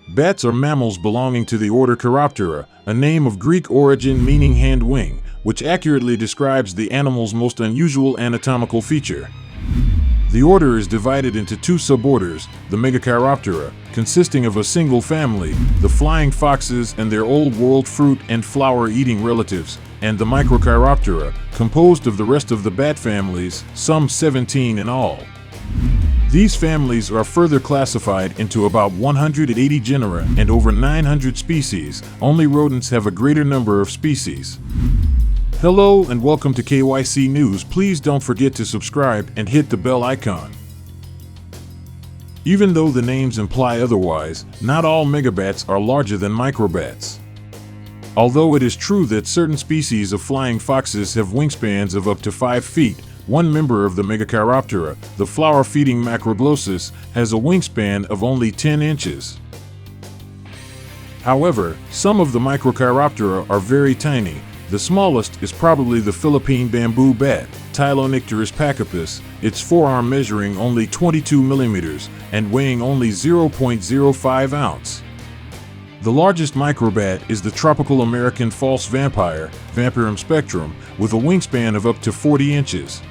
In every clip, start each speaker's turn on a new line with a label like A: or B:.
A: Bats are mammals belonging to the order Chiroptera, a name of Greek origin meaning hand wing, which accurately describes the animal's most unusual anatomical feature. The order is divided into two suborders, the Megachiroptera, consisting of a single family, the flying foxes and their old world fruit and flower-eating relatives, and the Microchiroptera, composed of the rest of the bat families, some 17 in all. These families are further classified into about 180 genera and over 900 species. Only rodents have a greater number of species. Hello and welcome to KYC News. Please don't forget to subscribe and hit the bell icon. Even though the names imply otherwise, not all megabats are larger than microbats. Although it is true that certain species of flying foxes have wingspans of up to 5 feet, one member of the Megachiroptera, the flower-feeding Macroglossus, has a wingspan of only 10 inches. However, some of the Microchiroptera are very tiny. The smallest is probably the Philippine bamboo bat, Tylonicterus pachypus, its forearm measuring only 22 millimeters and weighing only 0.05 ounce. The largest microbat is the tropical American false vampire, Vampirum spectrum, with a wingspan of up to 40 inches.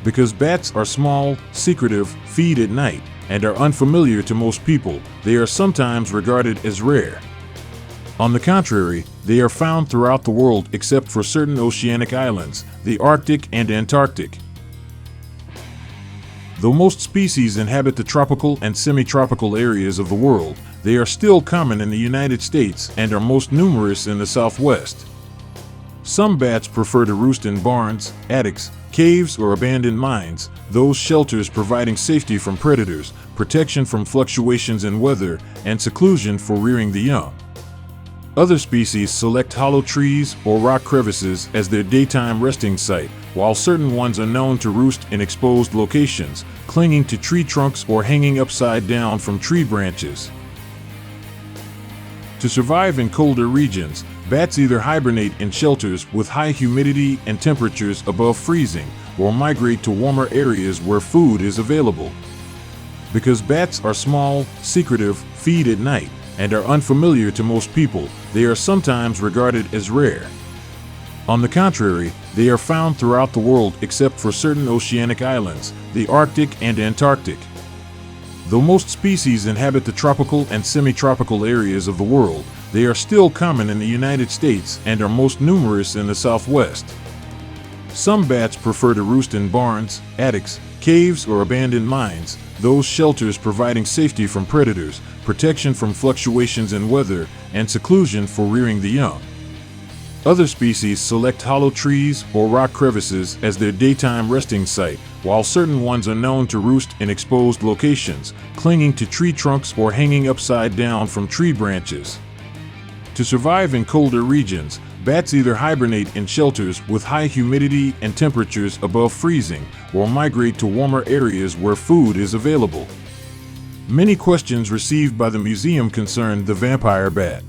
A: Because bats are small, secretive, feed at night, and are unfamiliar to most people, they are sometimes regarded as rare. On the contrary, they are found throughout the world except for certain oceanic islands, the Arctic and Antarctic. Though most species inhabit the tropical and semi-tropical areas of the world, they are still common in the United States and are most numerous in the Southwest. Some bats prefer to roost in barns, attics, caves, or abandoned mines, those shelters providing safety from predators, protection from fluctuations in weather, and seclusion for rearing the young. Other species select hollow trees or rock crevices as their daytime resting site, while certain ones are known to roost in exposed locations, clinging to tree trunks or hanging upside down from tree branches. To survive in colder regions, bats either hibernate in shelters with high humidity and temperatures above freezing, or migrate to warmer areas where food is available. Because bats are small, secretive, feed at night, and are unfamiliar to most people, they are sometimes regarded as rare. On the contrary, they are found throughout the world except for certain oceanic islands, the Arctic and Antarctic. Though most species inhabit the tropical and semi-tropical areas of the world, they are still common in the United States and are most numerous in the Southwest. Some bats prefer to roost in barns, attics, caves, or abandoned mines, those shelters providing safety from predators, protection from fluctuations in weather, and seclusion for rearing the young. Other species select hollow trees or rock crevices as their daytime resting site, while certain ones are known to roost in exposed locations, clinging to tree trunks or hanging upside down from tree branches. To survive in colder regions, bats either hibernate in shelters with high humidity and temperatures above freezing, or migrate to warmer areas where food is available. Many questions received by the museum concern the vampire bat.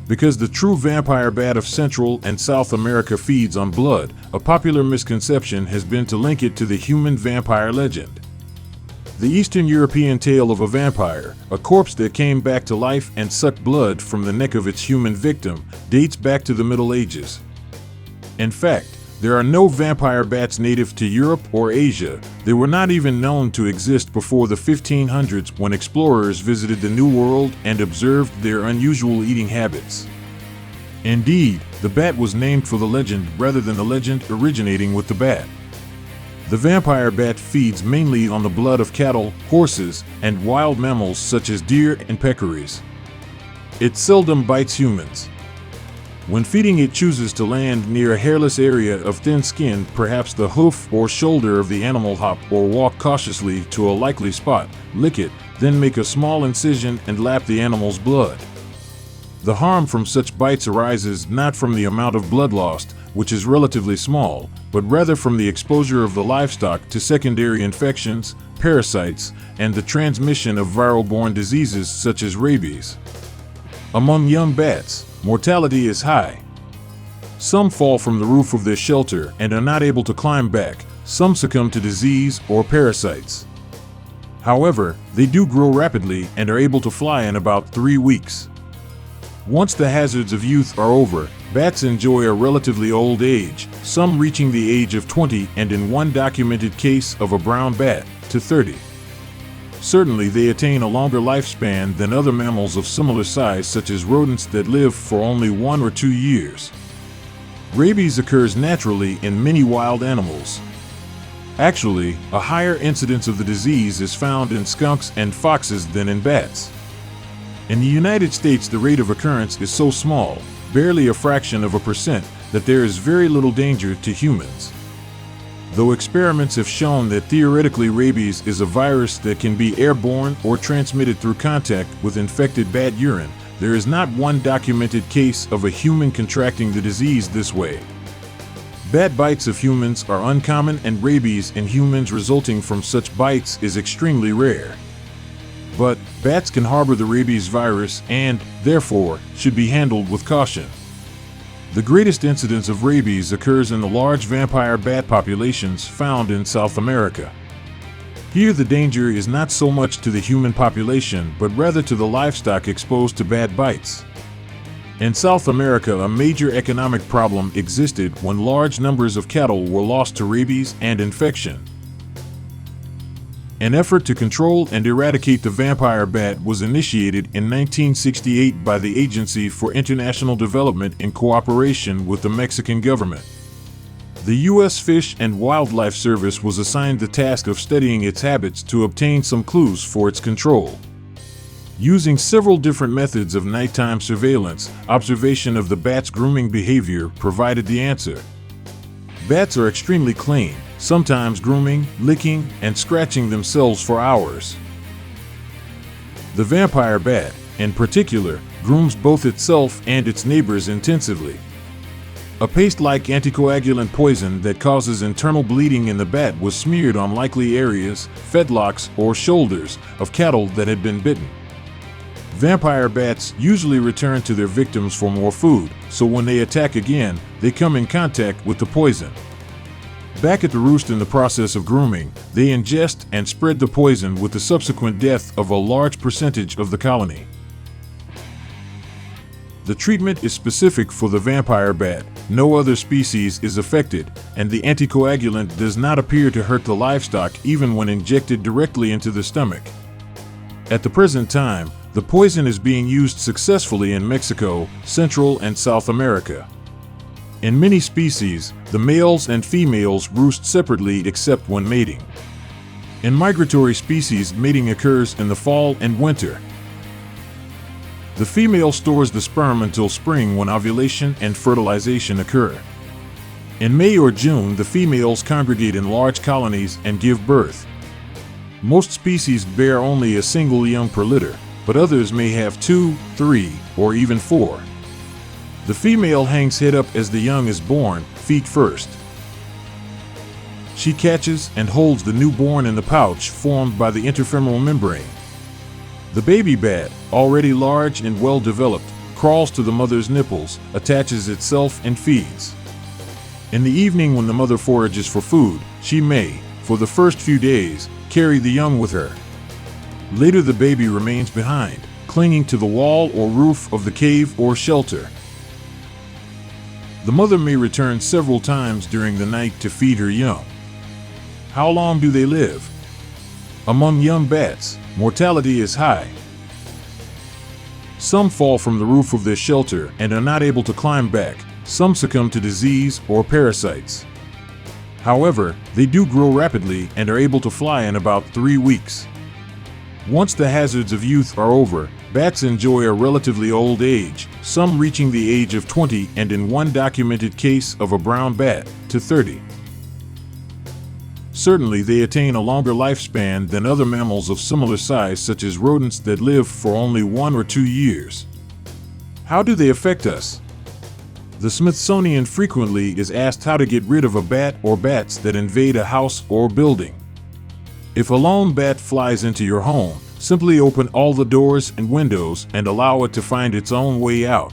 A: Because the true vampire bat of Central and South America feeds on blood, a popular misconception has been to link it to the human vampire legend. The Eastern European tale of a vampire, a corpse that came back to life and sucked blood from the neck of its human victim, dates back to the Middle Ages. In fact, there are no vampire bats native to Europe or Asia. They were not even known to exist before the 1500s when explorers visited the New World and observed their unusual eating habits. Indeed, the bat was named for the legend rather than the legend originating with the bat. The vampire bat feeds mainly on the blood of cattle, horses, and wild mammals such as deer and peccaries. It seldom bites humans. When feeding, it chooses to land near a hairless area of thin skin, perhaps the hoof or shoulder of the animal, hop or walk cautiously to a likely spot, lick it, then make a small incision and lap the animal's blood. The harm from such bites arises not from the amount of blood lost, which is relatively small, but rather from the exposure of the livestock to secondary infections, parasites, and the transmission of viral-borne diseases such as rabies. Among young bats, mortality is high. Some fall from the roof of their shelter and are not able to climb back. Some succumb to disease or parasites. However, they do grow rapidly and are able to fly in about 3 weeks. Once the hazards of youth are over, bats enjoy a relatively old age, some reaching the age of 20 and in one documented case of a brown bat, to 30. Certainly they attain a longer lifespan than other mammals of similar size such as rodents that live for only 1 or 2 years. Rabies occurs naturally in many wild animals. Actually, a higher incidence of the disease is found in skunks and foxes than in bats. In the United States, the rate of occurrence is so small, barely a fraction of a percent, that there is very little danger to humans. Though experiments have shown that theoretically rabies is a virus that can be airborne or transmitted through contact with infected bat urine, there is not one documented case of a human contracting the disease this way. Bat bites of humans are uncommon, and rabies in humans resulting from such bites is extremely rare. But bats can harbor the rabies virus and, therefore, should be handled with caution. The greatest incidence of rabies occurs in the large vampire bat populations found in South America. Here the danger is not so much to the human population but rather to the livestock exposed to bat bites. In South America, a major economic problem existed when large numbers of cattle were lost to rabies and infection. An effort to control and eradicate the vampire bat was initiated in 1968 by the Agency for International Development in cooperation with the Mexican government. The U.S. Fish and Wildlife Service was assigned the task of studying its habits to obtain some clues for its control. Using several different methods of nighttime surveillance, observation of the bat's grooming behavior provided the answer. Bats are extremely clean, sometimes grooming, licking, and scratching themselves for hours. The vampire bat, in particular, grooms both itself and its neighbors intensively. A paste-like anticoagulant poison that causes internal bleeding in the bat was smeared on likely areas, fedlocks, or shoulders of cattle that had been bitten. Vampire bats usually return to their victims for more food, so when they attack again, they come in contact with the poison. Back at the roost in the process of grooming, they ingest and spread the poison with the subsequent death of a large percentage of the colony. The treatment is specific for the vampire bat. No other species is affected, and the anticoagulant does not appear to hurt the livestock even when injected directly into the stomach. At the present time, the poison is being used successfully in Mexico, Central and South America. In many species, the males and females roost separately except when mating. In migratory species, mating occurs in the fall and winter. The female stores the sperm until spring when ovulation and fertilization occur. In May or June, the females congregate in large colonies and give birth. Most species bear only a single young per litter, but others may have 2, 3, or even 4. The female hangs head up as the young is born, feet first. She catches and holds the newborn in the pouch formed by the interfemoral membrane. The baby bat, already large and well developed, crawls to the mother's nipples, attaches itself and feeds. In the evening when the mother forages for food, she may, for the first few days, carry the young with her. Later the baby remains behind, clinging to the wall or roof of the cave or shelter. The mother may return several times during the night to feed her young. How long do they live? Among young bats, mortality is high. Some fall from the roof of their shelter and are not able to climb back. Some succumb to disease or parasites. However, they do grow rapidly and are able to fly in about 3 weeks. Once the hazards of youth are over, bats enjoy a relatively old age, some reaching the age of 20 and in one documented case of a brown bat, to 30. Certainly they attain a longer lifespan than other mammals of similar size such as rodents that live for only 1 or 2 years. How do they affect us? The Smithsonian frequently is asked how to get rid of a bat or bats that invade a house or building. If a lone bat flies into your home, simply open all the doors and windows and allow it to find its own way out.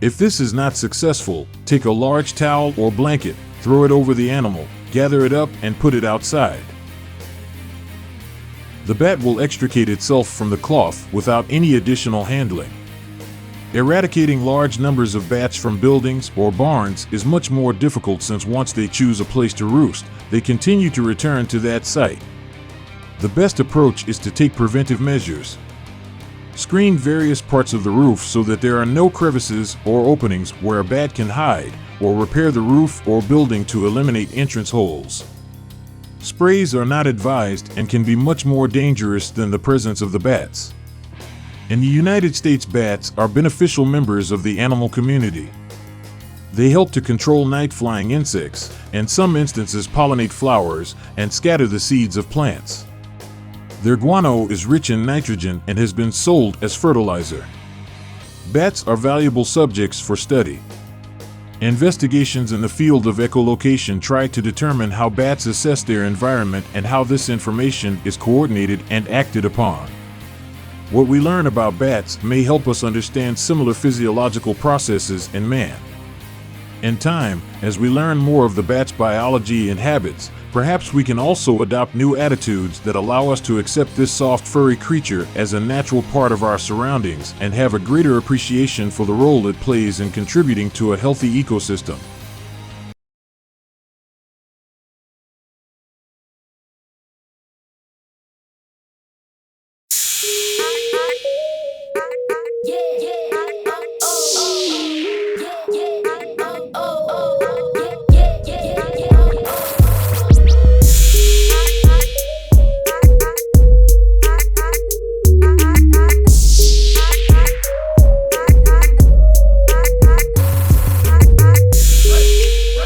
A: If this is not successful, take a large towel or blanket, throw it over the animal, gather it up and put it outside. The bat will extricate itself from the cloth without any additional handling. Eradicating large numbers of bats from buildings or barns is much more difficult since once they choose a place to roost, they continue to return to that site. The best approach is to take preventive measures. Screen various parts of the roof so that there are no crevices or openings where a bat can hide, or repair the roof or building to eliminate entrance holes. Sprays are not advised and can be much more dangerous than the presence of the bats. In the United States, bats are beneficial members of the animal community. They help to control night-flying insects, and in some instances pollinate flowers and scatter the seeds of plants. Their guano is rich in nitrogen and has been sold as fertilizer. Bats are valuable subjects for study. Investigations in the field of echolocation try to determine how bats assess their environment and how this information is coordinated and acted upon. What we learn about bats may help us understand similar physiological processes in man. In time, as we learn more of the bat's biology and habits, perhaps we can also adopt new attitudes that allow us to accept this soft furry creature as a natural part of our surroundings and have a greater appreciation for the role it plays in contributing to a healthy ecosystem.
B: Yeah.